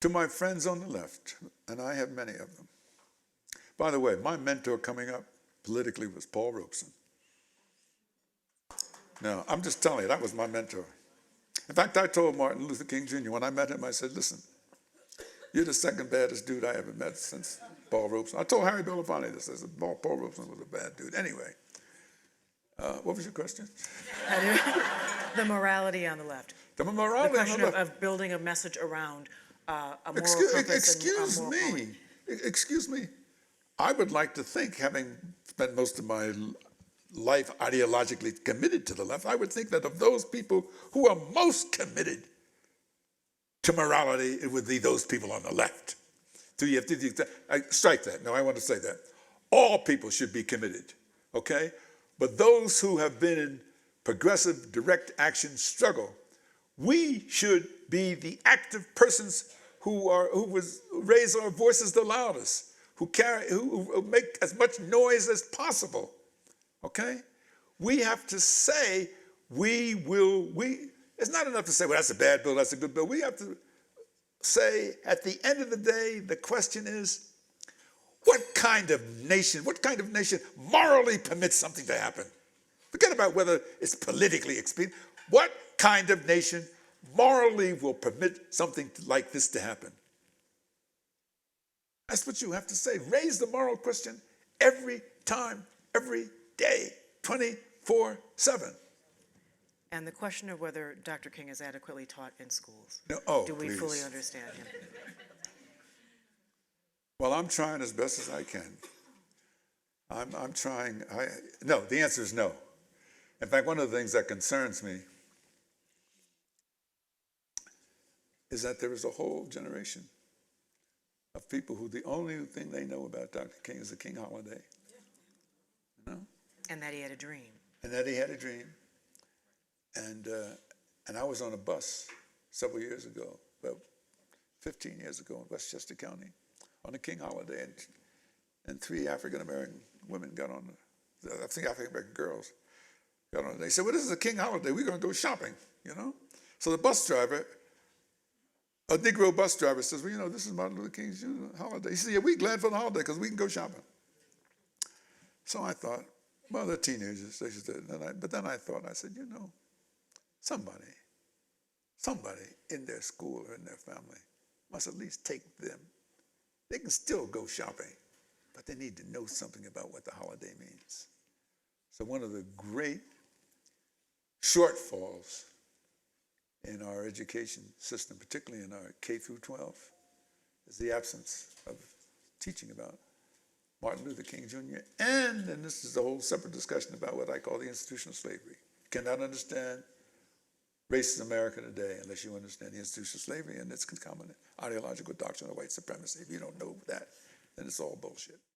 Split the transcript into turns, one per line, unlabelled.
To my friends on the left, and I have many of them. By the way, my mentor coming up politically was Paul Robeson. Now, I'm just telling you, that was my mentor. In fact, I told Martin Luther King Jr. when I met him, I said, listen, you're the second baddest dude I ever met since Paul Robeson. I told Harry Belafonte this. I said, Paul Robeson was a bad dude. Anyway, what was your question?
The morality on the left.
The morality on the left.
Of building a message around a moral purpose and a moral calling.
Excuse me. I would like to think, having spent most of my life ideologically committed to the left, I would think that of those people who are most committed to morality, it would be those people on the left. So you have to strike that. No, I want to say that. All people should be committed, okay? But those who have been in progressive direct action struggle, we should be the active persons who raise our voices the loudest, who make as much noise as possible. Okay? We have to say it's not enough to say, well, that's a bad bill, that's a good bill. We have to say, at the end of the day, the question is, what kind of nation morally permits something to happen? Forget about whether it's politically expedient. What kind of nation morally will permit something like this to happen? That's what you have to say. Raise the moral question every time, every day, 24/7.
And the question of whether Dr. King is adequately taught in schools.
No,
Do we
please.
fully understand him?
Well, I'm trying as best as I can. I'm trying. No, the answer is no. In fact, one of the things that concerns me is that there is a whole generation of people who the only thing they know about Dr. King is the King holiday. You know?
And that he had a dream.
And that he had a dream. And I was on a bus several years ago, about 15 years ago in Westchester County, on the King holiday, and 3 African-American women got on, I think African-American girls, got on. They said, well, this is a King holiday. We're going to go shopping, you know? So the bus driver, a Negro bus driver says, well, you know, this is Martin Luther King's holiday. He said, yeah, we're glad for the holiday because we can go shopping. So I thought, well, they're teenagers. They should do it. But then I thought, I said, you know, somebody in their school or in their family must at least take them. They can still go shopping, but they need to know something about what the holiday means. So one of the great shortfalls in our education system, particularly in our K through 12, is the absence of teaching about Martin Luther King Jr. And this is a whole separate discussion about what I call the institution of slavery. You cannot understand racist America today unless you understand the institution of slavery and its concomitant ideological doctrine of white supremacy. If you don't know that, then it's all bullshit.